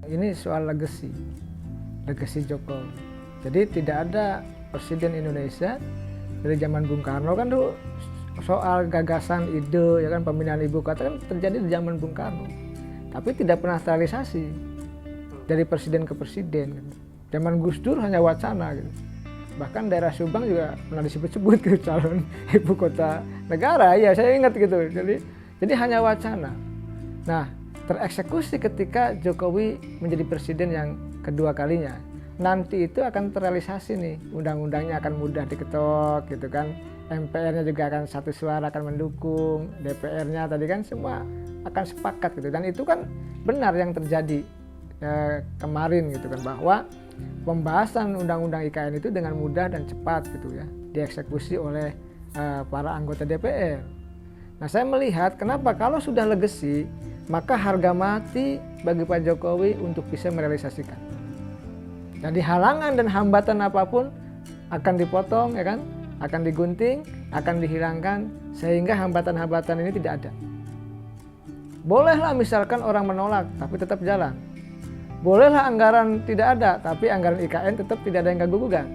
Ini soal legacy Jokowi. Jadi tidak ada presiden Indonesia dari zaman Bung Karno kan tuh soal gagasan, ide, ya kan, pemindahan ibu kota kan terjadi di zaman Bung Karno. Tapi tidak pernah terrealisasi dari presiden ke presiden. Gitu. Zaman Gus Dur hanya wacana gitu. Bahkan daerah Subang juga pernah disebut-sebut gitu calon ibu kota negara. Ya saya ingat gitu. Jadi hanya wacana. Nah, tereksekusi ketika Jokowi menjadi presiden yang kedua kalinya. Nanti itu akan terrealisasi nih, undang-undangnya akan mudah diketok gitu kan. MPR-nya juga akan satu suara akan mendukung, DPR-nya tadi kan semua akan sepakat gitu. Dan itu kan benar yang terjadi kemarin gitu kan, bahwa pembahasan undang-undang IKN itu dengan mudah dan cepat gitu ya, dieksekusi oleh para anggota DPR. Nah, saya melihat kenapa kalau sudah legacy maka harga mati bagi Pak Jokowi untuk bisa merealisasikan. Jadi halangan dan hambatan apapun akan dipotong, ya kan? Akan digunting, akan dihilangkan sehingga hambatan-hambatan ini tidak ada. Bolehlah misalkan orang menolak tapi tetap jalan. Bolehlah anggaran tidak ada tapi anggaran IKN tetap tidak ada yang ganggu-gugat.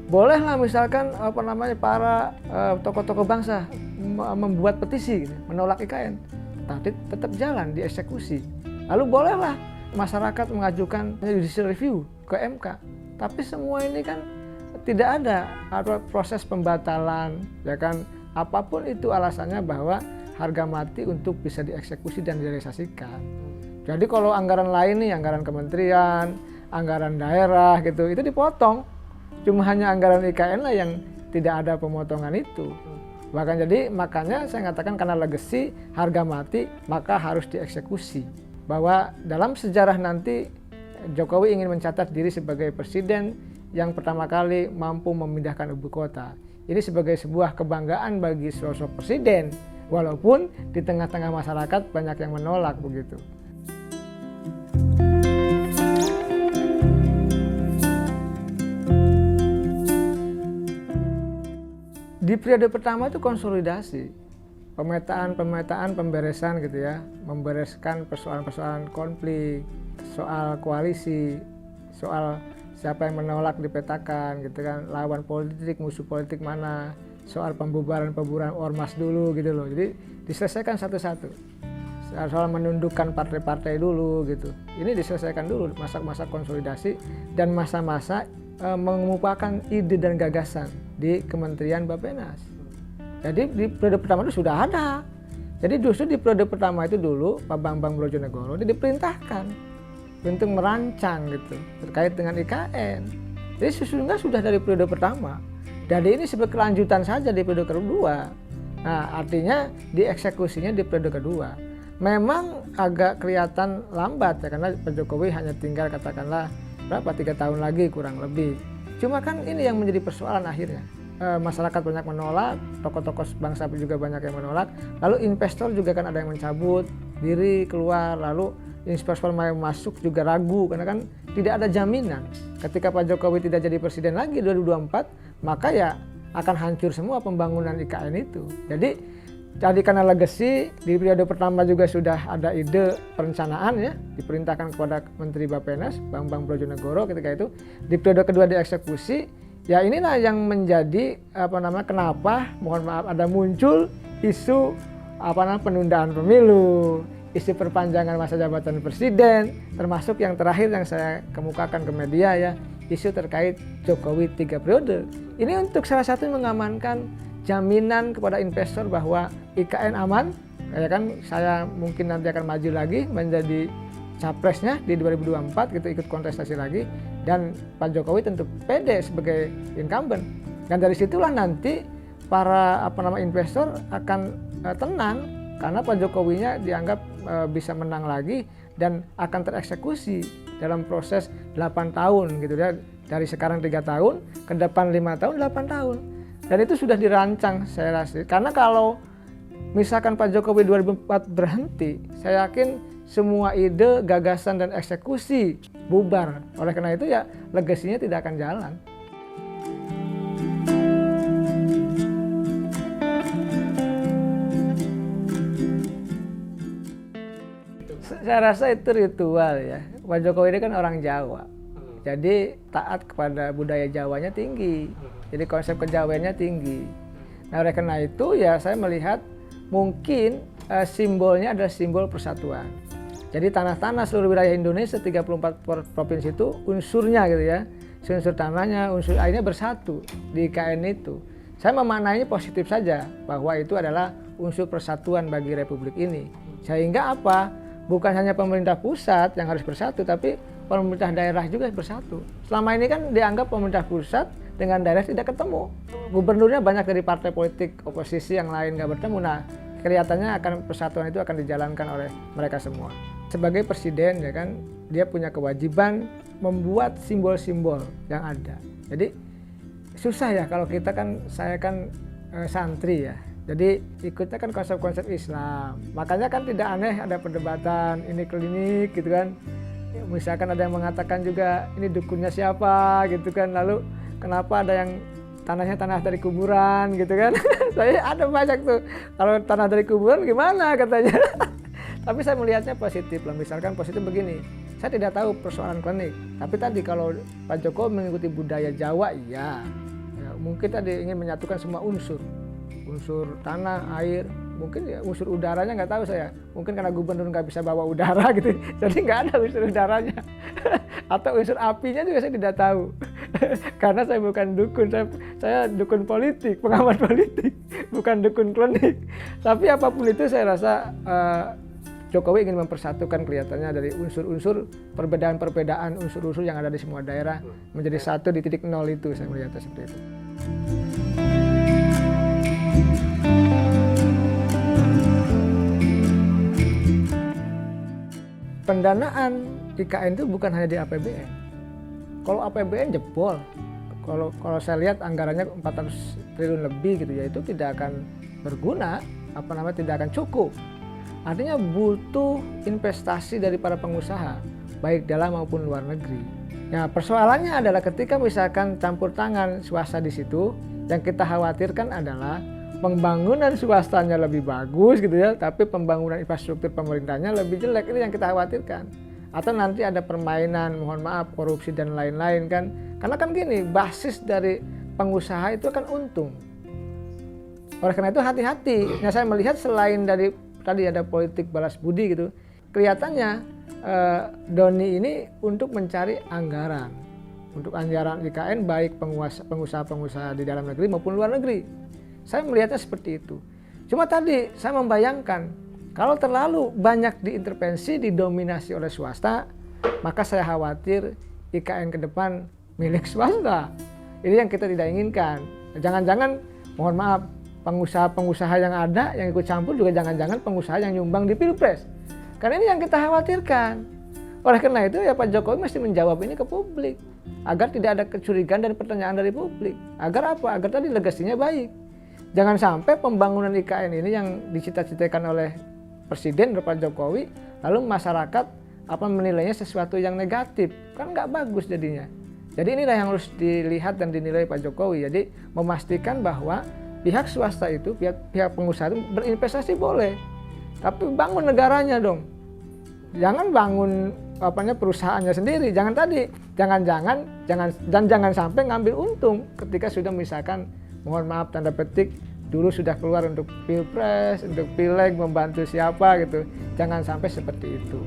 Bolehlah misalkan para tokoh-tokoh bangsa membuat petisi gitu, menolak IKN. Tapi tetap jalan dieksekusi. Lalu bolehlah masyarakat mengajukan judicial review ke MK. Tapi semua ini kan tidak ada proses pembatalan, ya kan? Apapun itu alasannya bahwa harga mati untuk bisa dieksekusi dan direalisasikan. Jadi kalau anggaran lain nih, anggaran kementerian, anggaran daerah gitu, itu dipotong. Cuma hanya anggaran IKN lah yang tidak ada pemotongan itu. Bahkan jadi makanya saya katakan karena legacy, harga mati, maka harus dieksekusi. Bahwa dalam sejarah nanti Jokowi ingin mencatat diri sebagai presiden yang pertama kali mampu memindahkan ibu kota. Ini sebagai sebuah kebanggaan bagi sosok presiden, walaupun di tengah-tengah masyarakat banyak yang menolak begitu. Di periode pertama itu konsolidasi, pemetaan, pemberesan gitu ya, membereskan persoalan-persoalan konflik, soal koalisi, soal siapa yang menolak dipetakan gitu kan, lawan politik, musuh politik mana, soal pembubaran ormas dulu gitu loh. Jadi diselesaikan satu-satu. Soal menundukkan partai-partai dulu gitu. Ini diselesaikan dulu, masa-masa konsolidasi dan masa-masa mengemukakan ide dan gagasan di Kementerian Bappenas. Jadi di periode pertama itu sudah ada. Jadi justru di periode pertama itu dulu Pak Bambang Brojonegoro diperintahkan untuk merancang gitu terkait dengan IKN. Jadi sesungguhnya sudah dari periode pertama. Jadi ini sebagai kelanjutan saja di periode kedua. Nah, artinya dieksekusinya di periode kedua. Memang agak kelihatan lambat ya, karena Pak Jokowi hanya tinggal katakanlah 3 tahun lagi kurang lebih. Cuma kan ini yang menjadi persoalan akhirnya. Masyarakat banyak menolak, tokoh-tokoh bangsa juga banyak yang menolak, lalu investor juga kan ada yang mencabut diri keluar, lalu investor mau masuk juga ragu karena kan tidak ada jaminan ketika Pak Jokowi tidak jadi presiden lagi 2024, maka ya akan hancur semua pembangunan IKN itu. Jadi karena legacy di periode pertama juga sudah ada ide perencanaan ya, diperintahkan kepada Menteri Bappenas Bambang Brojonegoro ketika itu. Di periode kedua dieksekusi, ya inilah yang menjadi kenapa mohon maaf ada muncul isu penundaan pemilu, isu perpanjangan masa jabatan presiden, termasuk yang terakhir yang saya kemukakan ke media ya, isu terkait Jokowi 3 periode. Ini untuk salah satu mengamankan jaminan kepada investor bahwa IKN aman, Ya kan saya mungkin nanti akan maju lagi menjadi capresnya di 2024 gitu, ikut kontestasi lagi, dan Pak Jokowi tentu pede sebagai incumbent. Dan dari situlah nanti para investor akan tenang karena Pak Jokowinya dianggap bisa menang lagi dan akan tereksekusi dalam proses 8 tahun gitu ya. Dari sekarang 3 tahun, ke depan 5 tahun, 8 tahun. Dan itu sudah dirancang saya rasa. Karena kalau misalkan Pak Jokowi 2004 berhenti, saya yakin semua ide, gagasan, dan eksekusi bubar. Oleh karena itu ya legasinya tidak akan jalan. Saya rasa itu ritual ya. Pak Jokowi ini kan orang Jawa. Jadi taat kepada budaya Jawanya tinggi. Jadi konsep kejawaannya tinggi. Nah oleh karena itu ya saya melihat mungkin simbolnya adalah simbol persatuan. Jadi tanah-tanah seluruh wilayah Indonesia 34 provinsi itu unsurnya gitu ya. Unsur tanahnya, unsur airnya bersatu di IKN itu. Saya memaknainya positif saja bahwa itu adalah unsur persatuan bagi republik ini. Sehingga apa? Bukan hanya pemerintah pusat yang harus bersatu, tapi pemerintah daerah juga bersatu. Selama ini kan dianggap pemerintah pusat dengan daerah tidak ketemu. Gubernurnya banyak dari partai politik oposisi yang lain nggak bertemu. Nah, kelihatannya persatuan itu akan dijalankan oleh mereka semua. Sebagai presiden ya kan, dia punya kewajiban membuat simbol-simbol yang ada. Jadi susah ya kalau kita kan, saya kan santri ya. Jadi ikutnya kan konsep-konsep Islam. Makanya kan tidak aneh ada perdebatan ini klinik gitu kan. Misalkan ada yang mengatakan juga ini dukunnya siapa gitu kan. Lalu kenapa ada yang tanahnya tanah dari kuburan gitu kan. Saya ada banyak tuh. Kalau tanah dari kuburan gimana katanya. Tapi saya melihatnya positif lah. Misalkan positif begini. Saya tidak tahu persoalan klinik. Tapi tadi kalau Pak Jokowi mengikuti budaya Jawa iya. Ya, mungkin tadi ingin menyatukan semua unsur. Unsur tanah, air, mungkin ya unsur udaranya nggak tahu saya. Mungkin karena gubernur nggak bisa bawa udara gitu, jadi nggak ada unsur udaranya. Atau unsur apinya juga saya tidak tahu. Karena saya bukan dukun, saya dukun politik, pengamat politik, bukan dukun klinik. Tapi apapun itu saya rasa Jokowi ingin mempersatukan kelihatannya dari unsur-unsur perbedaan-perbedaan unsur-unsur yang ada di semua daerah menjadi satu di titik nol itu, saya melihatnya seperti itu. Pendanaan IKN itu bukan hanya di APBN. Kalau APBN jebol, kalau saya lihat anggarannya 400 triliun lebih gitu ya, itu tidak akan berguna, tidak akan cukup. Artinya butuh investasi dari para pengusaha, baik dalam maupun luar negeri. Nah, persoalannya adalah ketika misalkan campur tangan swasta di situ, yang kita khawatirkan adalah pembangunan swastanya lebih bagus gitu ya, tapi pembangunan infrastruktur pemerintahnya lebih jelek. Ini yang kita khawatirkan. Atau nanti ada permainan, mohon maaf, korupsi dan lain-lain kan. Karena kan gini, basis dari pengusaha itu kan untung. Oleh karena itu hati-hati. Nah, saya melihat selain dari tadi ada politik balas budi gitu, kelihatannya Doni ini untuk mencari anggaran. Untuk anggaran IKN baik pengusaha-pengusaha di dalam negeri maupun luar negeri. Saya melihatnya seperti itu. Cuma tadi saya membayangkan kalau terlalu banyak diintervensi, didominasi oleh swasta, maka saya khawatir IKN ke depan milik swasta. Ini yang kita tidak inginkan. Jangan-jangan, mohon maaf, pengusaha-pengusaha yang ada yang ikut campur juga jangan-jangan pengusaha yang nyumbang di Pilpres. Karena ini yang kita khawatirkan. Oleh karena itu ya Pak Jokowi mesti menjawab ini ke publik. Agar tidak ada kecurigaan dan pertanyaan dari publik. Agar apa? Agar tadi legasinya baik. Jangan sampai pembangunan IKN ini yang dicita-citakan oleh Presiden Pak Jokowi, lalu masyarakat menilainya sesuatu yang negatif, kan nggak bagus jadinya. Jadi inilah yang harus dilihat dan dinilai Pak Jokowi. Jadi memastikan bahwa pihak swasta itu, pihak pengusaha itu berinvestasi boleh, tapi bangun negaranya dong. Jangan bangun perusahaannya sendiri. Jangan sampai ngambil untung ketika sudah misalkan, mohon maaf tanda petik, dulu sudah keluar untuk Pilpres, untuk Pileg, membantu siapa gitu. Jangan sampai seperti itu.